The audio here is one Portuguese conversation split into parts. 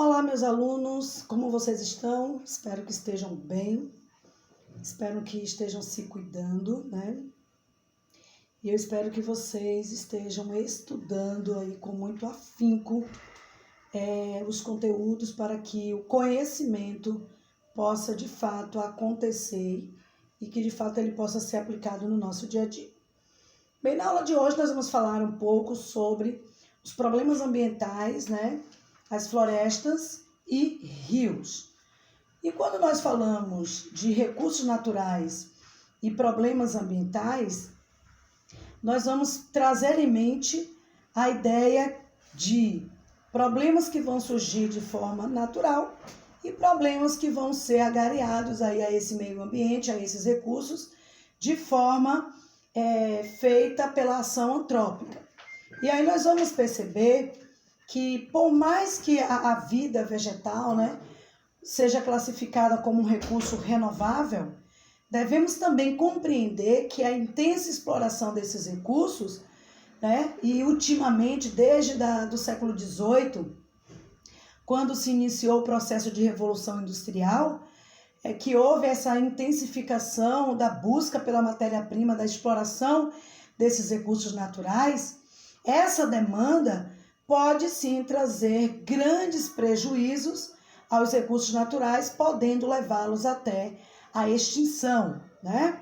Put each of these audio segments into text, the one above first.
Olá, meus alunos, como vocês estão? Espero que estejam bem, espero que estejam se cuidando, né? E eu espero que vocês estejam estudando aí com muito afinco os conteúdos para que o conhecimento possa de fato acontecer e que de fato ele possa ser aplicado no nosso dia a dia. Bem, na aula de hoje nós vamos falar um pouco sobre os problemas ambientais, né? As florestas e rios. E quando nós falamos de recursos naturais e problemas ambientais, nós vamos trazer em mente a ideia de problemas que vão surgir de forma natural e problemas que vão ser agregados aí a esse meio ambiente, a esses recursos, de forma feita pela ação antrópica. E aí nós vamos perceber que por mais que a vida vegetal, né, seja classificada como um recurso renovável, devemos também compreender que a intensa exploração desses recursos, né, e ultimamente, desde do século XVIII, quando se iniciou o processo de revolução industrial, que houve essa intensificação da busca pela matéria-prima, da exploração desses recursos naturais, essa demanda pode sim trazer grandes prejuízos aos recursos naturais, podendo levá-los até a extinção, né?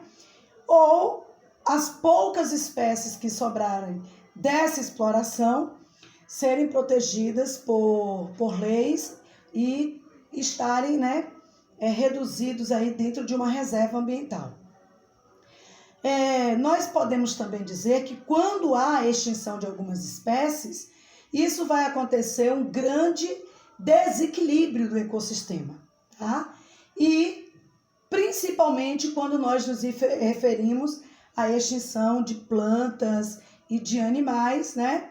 Ou as poucas espécies que sobrarem dessa exploração serem protegidas por leis e estarem, né, reduzidos aí dentro de uma reserva ambiental. Nós podemos também dizer que quando há a extinção de algumas espécies, isso vai acontecer um grande desequilíbrio do ecossistema, tá? E principalmente quando nós nos referimos à extinção de plantas e de animais, né?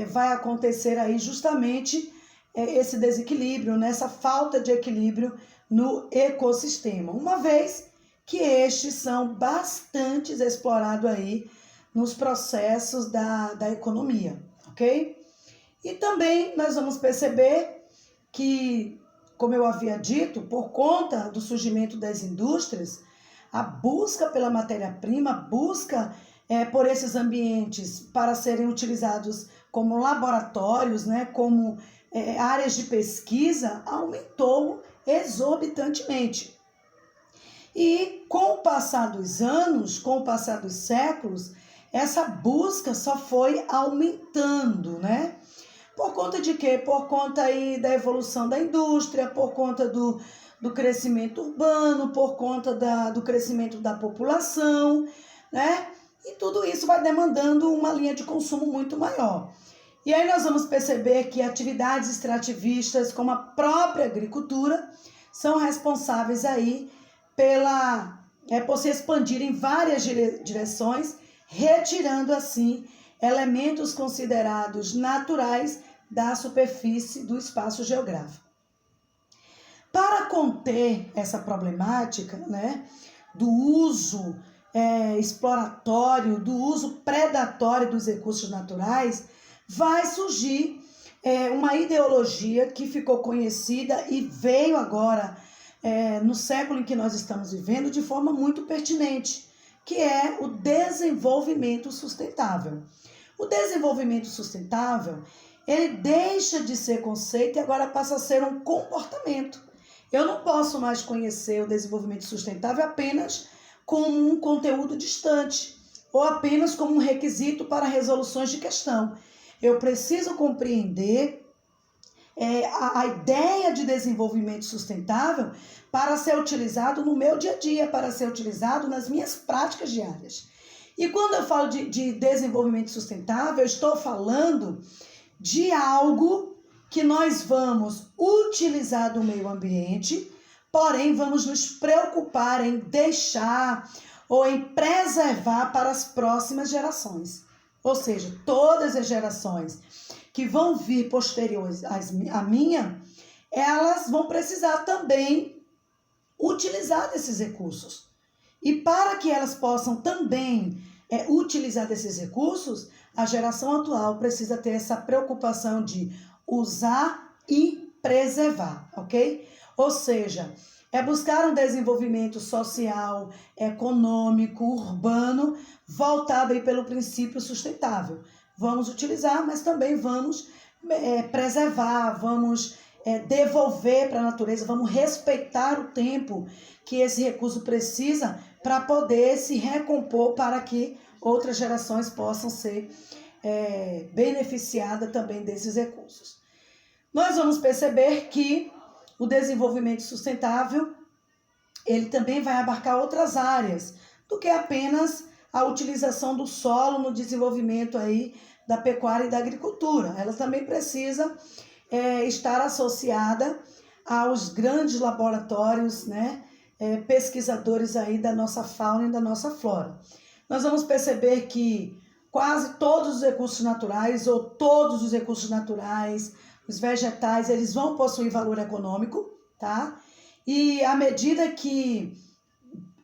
Vai acontecer aí justamente esse desequilíbrio, nessa falta de equilíbrio no ecossistema, uma vez que estes são bastante explorados aí nos processos da economia, ok? E também nós vamos perceber que, como eu havia dito, por conta do surgimento das indústrias, a busca pela matéria-prima, busca por esses ambientes para serem utilizados como laboratórios, né, como áreas de pesquisa, aumentou exorbitantemente. E com o passar dos anos, com o passar dos séculos, essa busca só foi aumentando, né? Por conta de quê? Por conta aí da evolução da indústria, por conta do crescimento urbano, por conta do crescimento da população, né? E tudo isso vai demandando uma linha de consumo muito maior. E aí nós vamos perceber que atividades extrativistas, como a própria agricultura, são responsáveis aí por se expandir em várias direções, retirando assim elementos considerados naturais da superfície do espaço geográfico. Para conter essa problemática, né, do uso exploratório, do uso predatório dos recursos naturais, vai surgir uma ideologia que ficou conhecida e veio agora no século em que nós estamos vivendo de forma muito pertinente, que é o desenvolvimento sustentável. O desenvolvimento sustentável, ele deixa de ser conceito e agora passa a ser um comportamento. Eu não posso mais conhecer o desenvolvimento sustentável apenas como um conteúdo distante ou apenas como um requisito para resoluções de questão. Eu preciso compreender a ideia de desenvolvimento sustentável para ser utilizado no meu dia a dia, para ser utilizado nas minhas práticas diárias. E quando eu falo de desenvolvimento sustentável, eu estou falando de algo que nós vamos utilizar do meio ambiente, porém vamos nos preocupar em deixar ou em preservar para as próximas gerações. Ou seja, todas as gerações que vão vir posteriores à minha, elas vão precisar também utilizar desses recursos. E para que elas possam também utilizar desses recursos, a geração atual precisa ter essa preocupação de usar e preservar, ok? Ou seja, é buscar um desenvolvimento social, econômico, urbano, voltado aí pelo princípio sustentável. Vamos utilizar, mas também vamos preservar, vamos devolver para a natureza, vamos respeitar o tempo que esse recurso precisa para poder se recompor para que outras gerações possam ser beneficiadas também desses recursos. Nós vamos perceber que o desenvolvimento sustentável, ele também vai abarcar outras áreas do que apenas a utilização do solo no desenvolvimento aí da pecuária e da agricultura. Ela também precisa estar associada aos grandes laboratórios, né, pesquisadores aí da nossa fauna e da nossa flora. Nós vamos perceber que quase todos os recursos naturais, ou todos os recursos naturais, os vegetais, eles vão possuir valor econômico, tá? E à medida que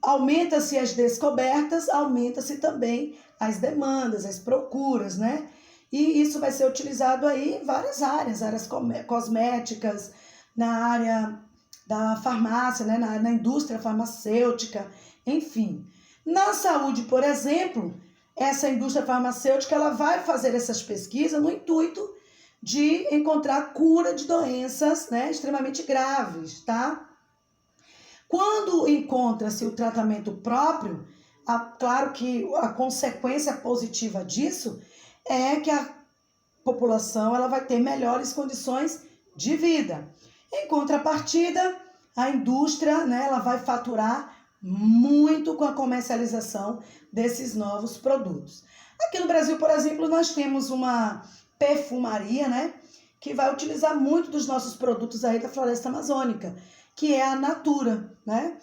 aumenta-se as descobertas, aumenta-se também as demandas, as procuras, né? E isso vai ser utilizado aí em várias áreas cosméticas, na área da farmácia, né? na indústria farmacêutica, enfim. Na saúde, por exemplo, essa indústria farmacêutica ela vai fazer essas pesquisas no intuito de encontrar cura de doenças, né, extremamente graves, tá? Quando encontra-se o tratamento próprio, claro que a consequência positiva disso é que a população ela vai ter melhores condições de vida. Em contrapartida, a indústria, né, ela vai faturar muito com a comercialização desses novos produtos. Aqui no Brasil, por exemplo, nós temos uma perfumaria, né, que vai utilizar muito dos nossos produtos aí da floresta amazônica, que é a Natura, né?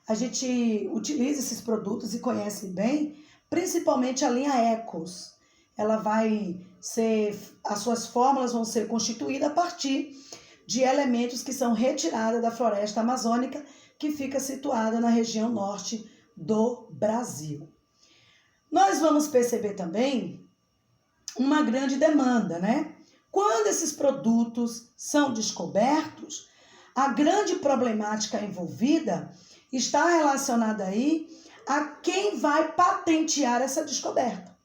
A gente utiliza esses produtos e conhece bem, principalmente a linha Ecos. Ela vai ser, as suas fórmulas vão ser constituídas a partir de elementos que são retirados da floresta amazônica, que fica situada na região norte do Brasil. Nós vamos perceber também uma grande demanda, né? Quando esses produtos são descobertos, a grande problemática envolvida está relacionada aí a quem vai patentear essa descoberta.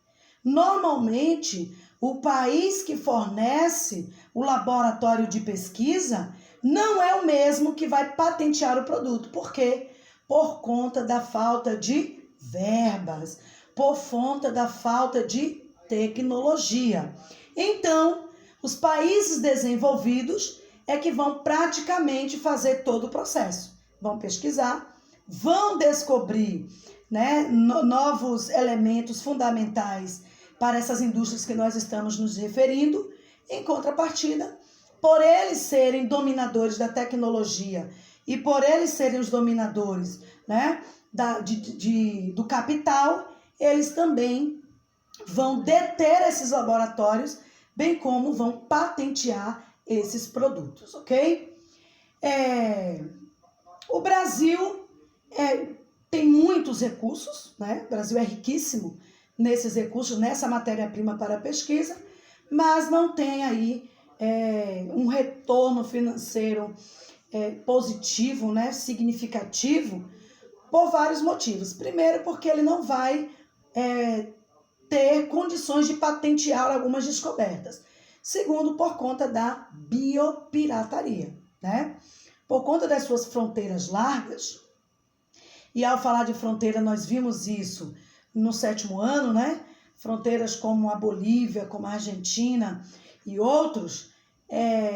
Normalmente, o país que fornece o laboratório de pesquisa não é o mesmo que vai patentear o produto. Por quê? Por conta da falta de verbas, por conta da falta de tecnologia. Então, os países desenvolvidos é que vão praticamente fazer todo o processo. Vão pesquisar, vão descobrir, né, novos elementos fundamentais para essas indústrias que nós estamos nos referindo. Em contrapartida, por eles serem dominadores da tecnologia e por eles serem os dominadores, né, do capital, eles também vão deter esses laboratórios, bem como vão patentear esses produtos, ok? O Brasil tem muitos recursos, né? O Brasil é riquíssimo nesses recursos, nessa matéria-prima para pesquisa, mas não tem aí um retorno financeiro positivo, né? Significativo, por vários motivos. Primeiro, porque ele não vai ter condições de patentear algumas descobertas. Segundo, por conta da biopirataria, né? Por conta das suas fronteiras largas, e ao falar de fronteira, nós vimos isso no 7º ano, né? Fronteiras como a Bolívia, como a Argentina e outros,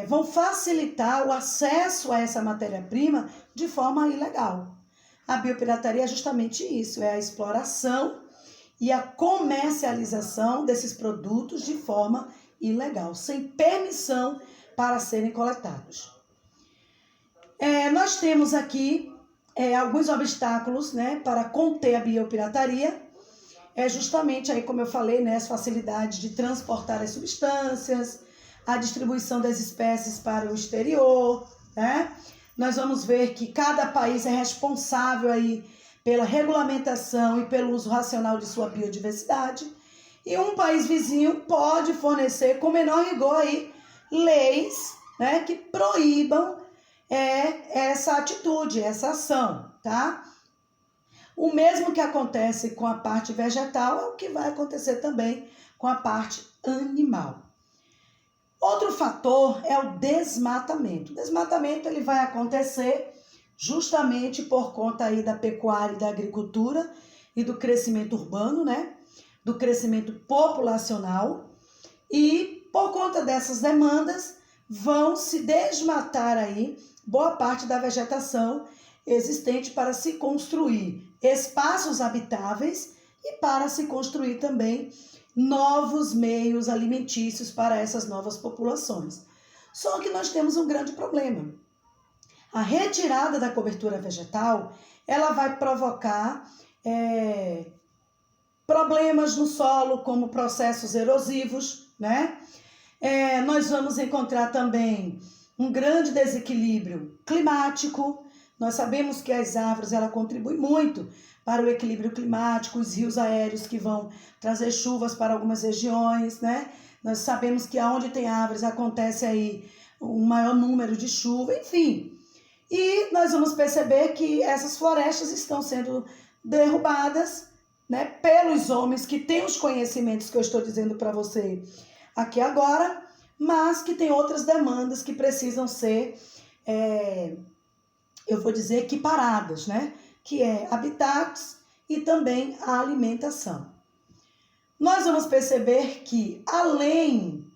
vão facilitar o acesso a essa matéria-prima de forma ilegal. A biopirataria é justamente isso, é a exploração e a comercialização desses produtos de forma ilegal, sem permissão para serem coletados. Nós temos aqui alguns obstáculos, né, para conter a biopirataria. Justamente aí, como eu falei, né, as facilidades de transportar as substâncias, a distribuição das espécies para o exterior, né? Nós vamos ver que cada país é responsável aí pela regulamentação e pelo uso racional de sua biodiversidade. E um país vizinho pode fornecer com menor rigor aí leis né, que proíbam essa atitude, essa ação, tá? O mesmo que acontece com a parte vegetal é o que vai acontecer também com a parte animal. Outro fator é o desmatamento. O desmatamento ele vai acontecer justamente por conta aí da pecuária e da agricultura e do crescimento urbano, né? Do crescimento populacional. E por conta dessas demandas vão se desmatar aí boa parte da vegetação existente para se construir espaços habitáveis e para se construir também novos meios alimentícios para essas novas populações. Só que nós temos um grande problema. A retirada da cobertura vegetal, ela vai provocar problemas no solo, como processos erosivos, né? Nós vamos encontrar também um grande desequilíbrio climático. Nós sabemos que as árvores ela contribuem muito para o equilíbrio climático, os rios aéreos que vão trazer chuvas para algumas regiões, né? Nós sabemos que onde tem árvores acontece aí um maior número de chuva, enfim. E nós vamos perceber que essas florestas estão sendo derrubadas, né, pelos homens que têm os conhecimentos que eu estou dizendo para você aqui agora, mas que tem outras demandas que precisam ser, eu vou dizer, equiparadas, né? Que é habitats e também a alimentação. Nós vamos perceber que, além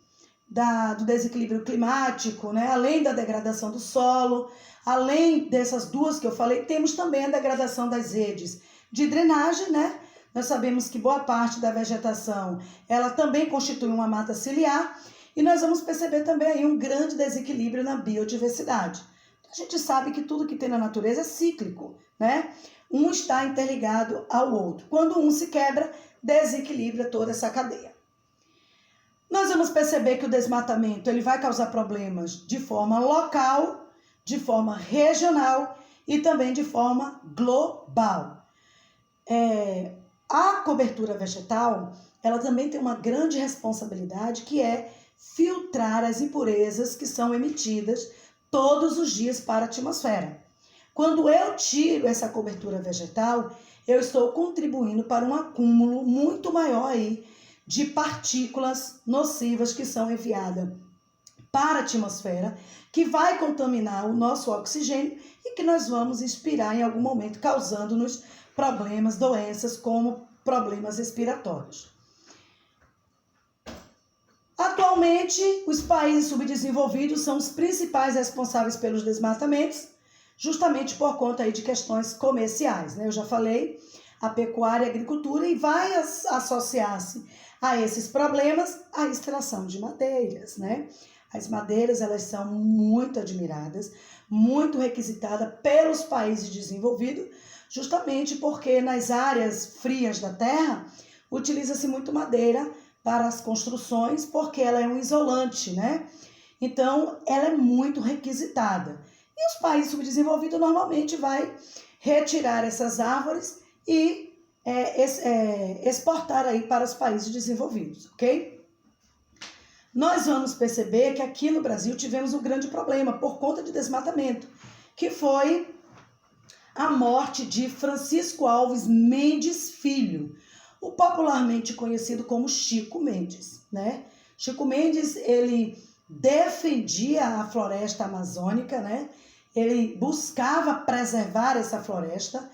do desequilíbrio climático, né? Além da degradação do solo, além dessas duas que eu falei, temos também a degradação das redes de drenagem, né? Nós sabemos que boa parte da vegetação, ela também constitui uma mata ciliar, e nós vamos perceber também aí um grande desequilíbrio na biodiversidade. A gente sabe que tudo que tem na natureza é cíclico, né? Um está interligado ao outro. Quando um se quebra, desequilibra toda essa cadeia. Nós vamos perceber que o desmatamento ele vai causar problemas de forma local, de forma regional e também de forma global. A cobertura vegetal, ela também tem uma grande responsabilidade, que é filtrar as impurezas que são emitidas todos os dias para a atmosfera. Quando eu tiro essa cobertura vegetal, eu estou contribuindo para um acúmulo muito maior aí de partículas nocivas que são enviadas para a atmosfera, que vai contaminar o nosso oxigênio e que nós vamos expirar em algum momento, causando-nos problemas, doenças como problemas respiratórios. Atualmente, os países subdesenvolvidos são os principais responsáveis pelos desmatamentos, justamente por conta aí de questões comerciais, né? Eu já falei, a pecuária e a agricultura, e vai associar-se a esses problemas a extração de madeiras, né? As madeiras, elas são muito admiradas, muito requisitadas pelos países desenvolvidos, justamente porque nas áreas frias da terra utiliza-se muito madeira para as construções, porque ela é um isolante, né? Então, ela é muito requisitada. E os países subdesenvolvidos normalmente vai retirar essas árvores e exportar aí para os países desenvolvidos, ok? Nós vamos perceber que aqui no Brasil tivemos um grande problema por conta de desmatamento, que foi a morte de Francisco Alves Mendes Filho, o popularmente conhecido como Chico Mendes, né? Chico Mendes, ele defendia a floresta amazônica, né? Ele buscava preservar essa floresta,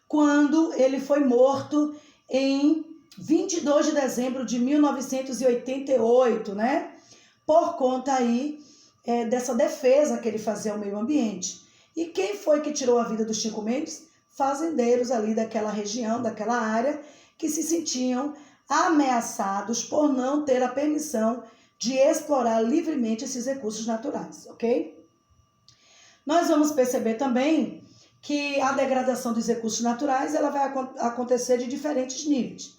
quando ele foi morto em 22 de dezembro de 1988, né? Por conta aí dessa defesa que ele fazia ao meio ambiente. E quem foi que tirou a vida do Chico Mendes? Fazendeiros ali daquela região, daquela área, que se sentiam ameaçados por não ter a permissão de explorar livremente esses recursos naturais, ok? Nós vamos perceber também que a degradação dos recursos naturais ela vai acontecer de diferentes níveis,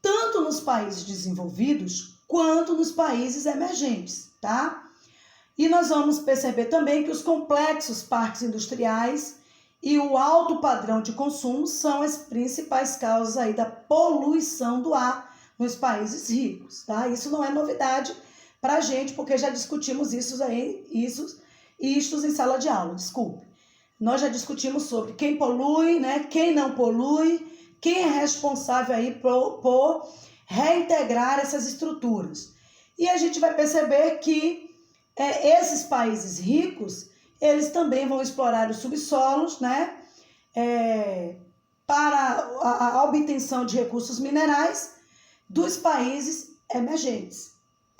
tanto nos países desenvolvidos quanto nos países emergentes, tá? E nós vamos perceber também que os complexos parques industriais e o alto padrão de consumo são as principais causas aí da poluição do ar nos países ricos, tá? Isso não é novidade, para a gente, porque já discutimos isso em sala de aula, desculpe. Nós já discutimos sobre quem polui, né, quem não polui, quem é responsável aí por reintegrar essas estruturas. E a gente vai perceber que esses países ricos, eles também vão explorar os subsolos, né, para a obtenção de recursos minerais dos países emergentes.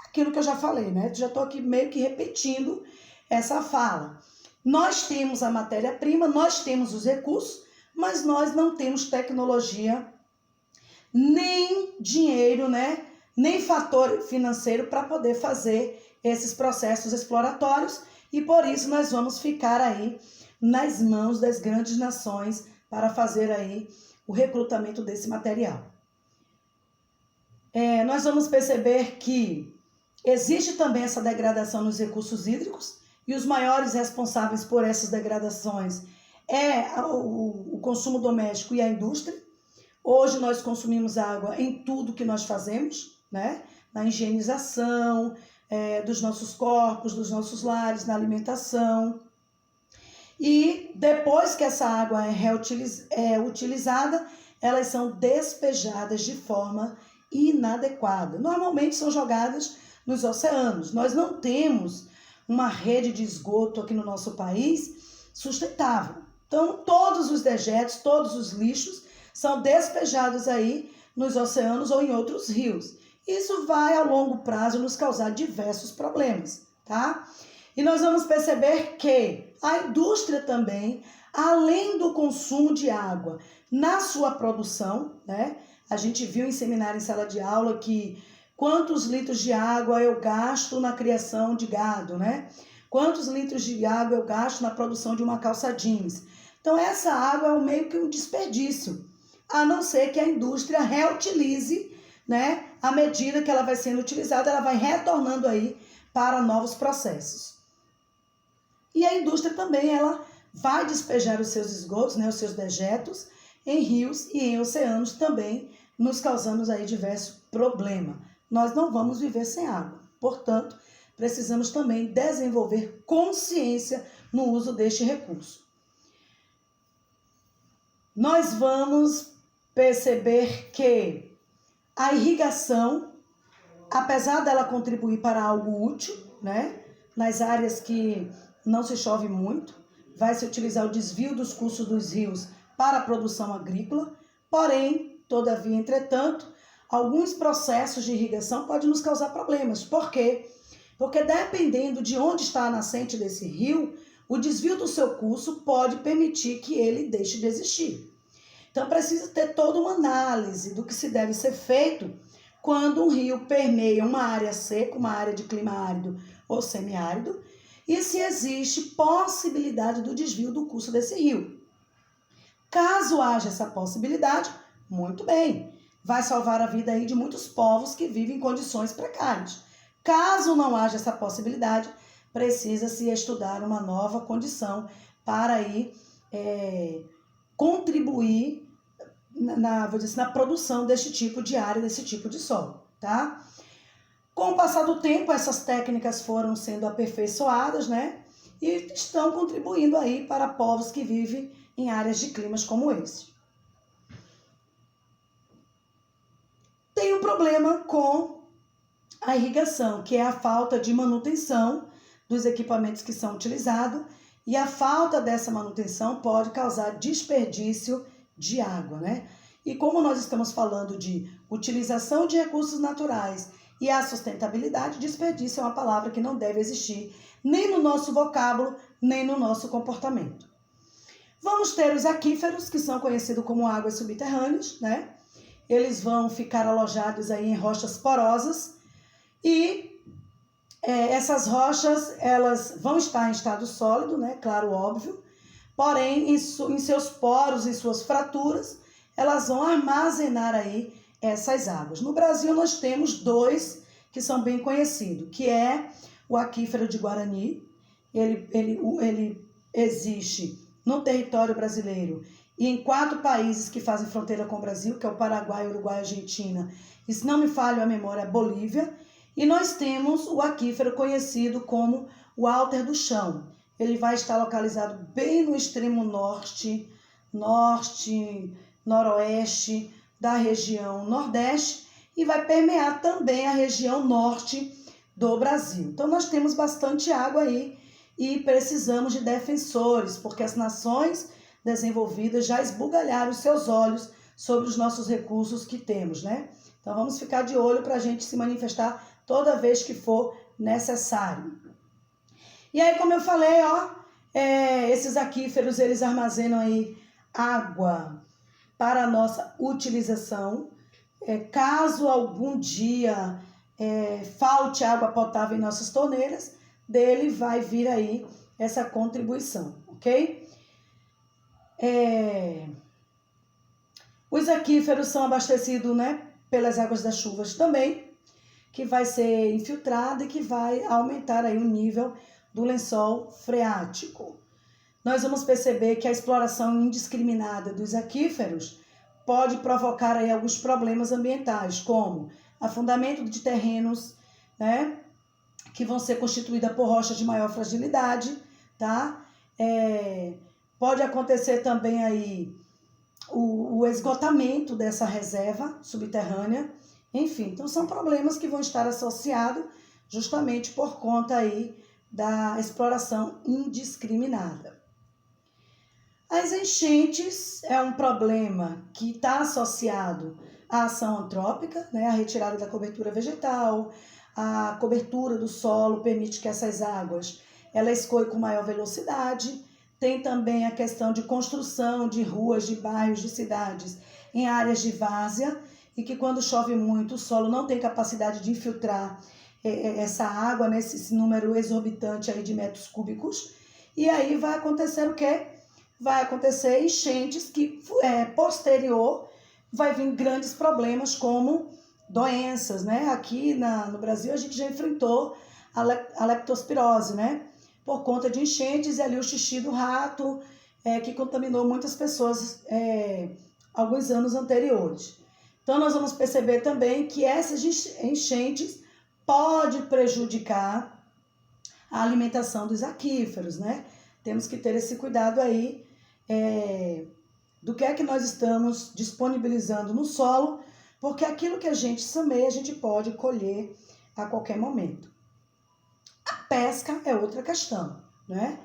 Aquilo que eu já falei, né? Já estou aqui meio que repetindo essa fala. Nós temos a matéria-prima, nós temos os recursos, mas nós não temos tecnologia, nem dinheiro, né? Nem fator financeiro para poder fazer esses processos exploratórios, e por isso nós vamos ficar aí nas mãos das grandes nações para fazer aí o recrutamento desse material. Nós vamos perceber que existe também essa degradação nos recursos hídricos, e os maiores responsáveis por essas degradações o consumo doméstico e a indústria. Hoje nós consumimos água em tudo que nós fazemos, né? Na higienização dos nossos corpos, dos nossos lares, na alimentação. E depois que essa água é utilizada, elas são despejadas de forma inadequada. Normalmente são jogadas nos oceanos. Nós não temos uma rede de esgoto aqui no nosso país sustentável. Então, todos os dejetos, todos os lixos são despejados aí nos oceanos ou em outros rios. Isso vai, ao longo prazo, nos causar diversos problemas, tá? E nós vamos perceber que a indústria também, além do consumo de água na sua produção, né? A gente viu em seminário, em sala de aula, que quantos litros de água eu gasto na criação de gado, né? Quantos litros de água eu gasto na produção de uma calça jeans. Então, essa água é meio que um desperdício, a não ser que a indústria reutilize, né? À medida que ela vai sendo utilizada, ela vai retornando aí para novos processos. E a indústria também, ela vai despejar os seus esgotos, né? Os seus dejetos em rios e em oceanos também, nos causando aí diversos problemas. Nós não vamos viver sem água. Portanto, precisamos também desenvolver consciência no uso deste recurso. Nós vamos perceber que a irrigação, apesar dela contribuir para algo útil, né? Nas áreas que não se chove muito, vai se utilizar o desvio dos cursos dos rios para a produção agrícola, porém, todavia, entretanto, alguns processos de irrigação podem nos causar problemas. Por quê? Porque dependendo de onde está a nascente desse rio, o desvio do seu curso pode permitir que ele deixe de existir. Então, precisa ter toda uma análise do que se deve ser feito quando um rio permeia uma área seca, uma área de clima árido ou semiárido, e se existe possibilidade do desvio do curso desse rio. Caso haja essa possibilidade, muito bem, vai salvar a vida aí de muitos povos que vivem em condições precárias. Caso não haja essa possibilidade, precisa-se estudar uma nova condição para aí contribuir na produção deste tipo de área, desse tipo de solo, tá? Com o passar do tempo, essas técnicas foram sendo aperfeiçoadas, né? E estão contribuindo aí para povos que vivem em áreas de climas como esse. Tem um problema com a irrigação, que é a falta de manutenção dos equipamentos que são utilizados, e a falta dessa manutenção pode causar desperdício de água, né? E como nós estamos falando de utilização de recursos naturais e a sustentabilidade, desperdício é uma palavra que não deve existir nem no nosso vocábulo, nem no nosso comportamento. Vamos ter os aquíferos, que são conhecidos como águas subterrâneas, né? Eles vão ficar alojados aí em rochas porosas e essas rochas, elas vão estar em estado sólido, né? Claro, óbvio. Porém, em seus poros e suas fraturas, elas vão armazenar aí essas águas. No Brasil, nós temos dois que são bem conhecidos, que é o aquífero de Guarani. Ele existe no território brasileiro e em 4 países que fazem fronteira com o Brasil, que é o Paraguai, Uruguai, Argentina, e se não me falha a memória, Bolívia. E nós temos o aquífero conhecido como o Alter do Chão. Ele vai estar localizado bem no extremo norte, noroeste da região nordeste e vai permear também a região norte do Brasil. Então nós temos bastante água aí e precisamos de defensores, porque as nações desenvolvidas já esbugalharam os seus olhos sobre os nossos recursos que temos, né? Então vamos ficar de olho para a gente se manifestar toda vez que for necessário. E aí, como eu falei, esses aquíferos, eles armazenam aí água para a nossa utilização. Caso algum dia falte água potável em nossas torneiras, dele vai vir aí essa contribuição, ok? Os aquíferos são abastecidos, né, pelas águas das chuvas também, que vai ser infiltrado e que vai aumentar aí o nível do lençol freático. Nós vamos perceber que a exploração indiscriminada dos aquíferos pode provocar aí alguns problemas ambientais, como afundamento de terrenos, né, que vão ser constituídas por rochas de maior fragilidade, tá? Pode acontecer também aí o esgotamento dessa reserva subterrânea, enfim, então são problemas que vão estar associados justamente por conta aí da exploração indiscriminada. As enchentes é um problema que está associado à ação antrópica, né? A retirada da cobertura vegetal, a cobertura do solo permite que essas águas escoem com maior velocidade. Tem também a questão de construção de ruas, de bairros, de cidades em áreas de várzea e que quando chove muito o solo não tem capacidade de infiltrar essa água, né? Esse número exorbitante aí de metros cúbicos. E aí vai acontecer o quê? Vai acontecer enchentes que posterior vai vir grandes problemas como doenças, né? Aqui no Brasil a gente já enfrentou a leptospirose, né? Por conta de enchentes e ali o xixi do rato que contaminou muitas pessoas alguns anos anteriores. Então nós vamos perceber também que essas enchentes pode prejudicar a alimentação dos aquíferos, né? Temos que ter esse cuidado aí do que é que nós estamos disponibilizando no solo, porque aquilo que a gente semeia, a gente pode colher a qualquer momento. A pesca é outra questão, né?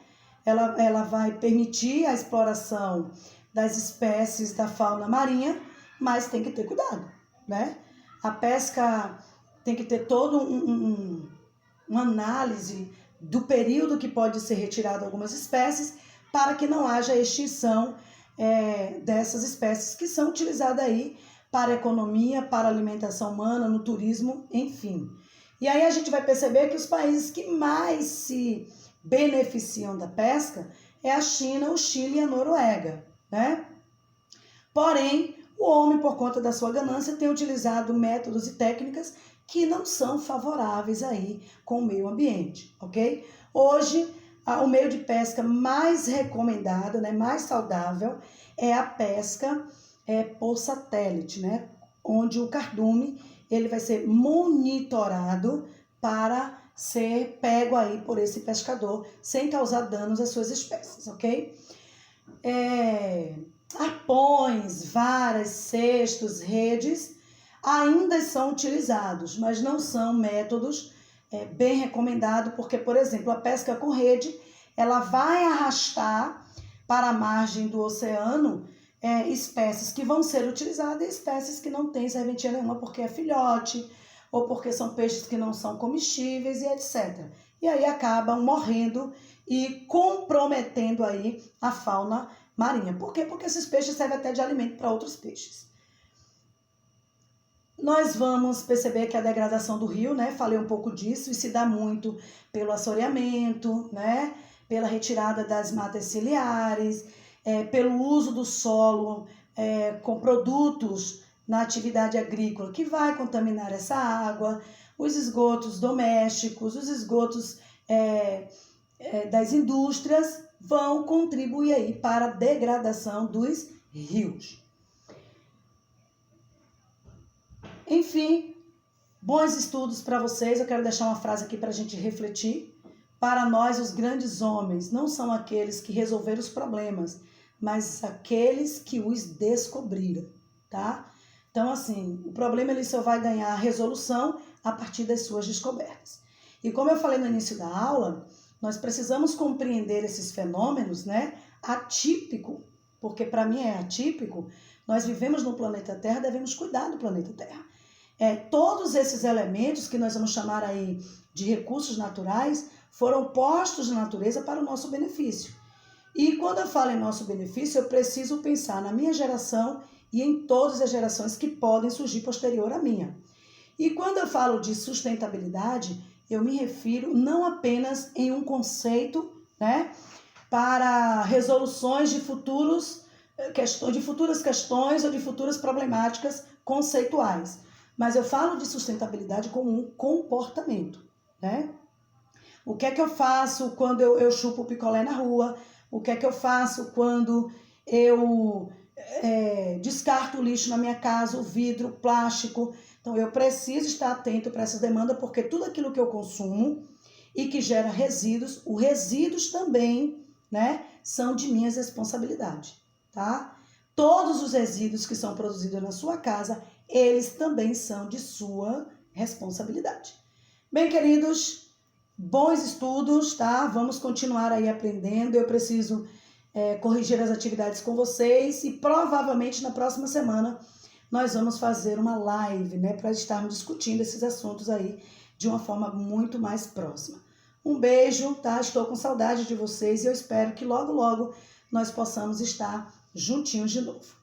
Ela vai permitir a exploração das espécies da fauna marinha, mas tem que ter cuidado, né? A pesca tem que ter toda uma análise do período que pode ser retirado algumas espécies para que não haja extinção dessas espécies que são utilizadas aí para a economia, para a alimentação humana, no turismo, enfim. E aí a gente vai perceber que os países que mais se beneficiam da pesca é a China, o Chile e a Noruega, né? Porém, o homem, por conta da sua ganância, tem utilizado métodos e técnicas que não são favoráveis aí com o meio ambiente, ok? Hoje, o meio de pesca mais recomendado, né, mais saudável, é a pesca por satélite, né? Onde o cardume ele vai ser monitorado para ser pego aí por esse pescador sem causar danos às suas espécies, ok? Arpões, varas, cestos, redes ainda são utilizados, mas não são métodos bem recomendados, porque, por exemplo, a pesca com rede, ela vai arrastar para a margem do oceano espécies que vão ser utilizadas e espécies que não têm serventia nenhuma porque é filhote ou porque são peixes que não são comestíveis e etc. E aí acabam morrendo e comprometendo aí a fauna marinha. Por quê? Porque esses peixes servem até de alimento para outros peixes. Nós vamos perceber que a degradação do rio, né? Falei um pouco disso, e se dá muito pelo assoreamento, né? Pela retirada das matas ciliares, pelo uso do solo com produtos na atividade agrícola que vai contaminar essa água, os esgotos domésticos, os esgotos das indústrias vão contribuir aí para a degradação dos rios. Enfim, Bons estudos para vocês. Eu quero deixar uma frase aqui para a gente refletir. Para nós, os grandes homens não são aqueles que resolveram os problemas, mas aqueles que os descobriram, tá? Então, assim, o problema ele só vai ganhar resolução a partir das suas descobertas. E como eu falei no início da aula, nós precisamos compreender esses fenômenos, né? Atípico, porque para mim é atípico. Nós vivemos no planeta Terra, devemos cuidar do planeta Terra. Todos esses elementos que nós vamos chamar aí de recursos naturais foram postos na natureza para o nosso benefício. E quando eu falo em nosso benefício, eu preciso pensar na minha geração e em todas as gerações que podem surgir posterior à minha. E quando eu falo de sustentabilidade, eu me refiro não apenas em um conceito, né, para resoluções de futuras questões ou de futuras problemáticas conceituais, mas eu falo de sustentabilidade como um comportamento, né? O que é que eu faço quando eu chupo picolé na rua? O que é que eu faço quando eu descarto o lixo na minha casa, o vidro, o plástico? Então, eu preciso estar atento para essas demandas, porque tudo aquilo que eu consumo e que gera resíduos, os resíduos também, né, são de minhas responsabilidades, tá? Todos os resíduos que são produzidos na sua casa, eles também são de sua responsabilidade. Bem, queridos, bons estudos, tá? Vamos continuar aí aprendendo. Eu preciso corrigir as atividades com vocês e provavelmente na próxima semana nós vamos fazer uma live, né, para estarmos discutindo esses assuntos aí de uma forma muito mais próxima. Um beijo, tá? Estou com saudade de vocês e eu espero que logo, logo nós possamos estar juntinhos de novo.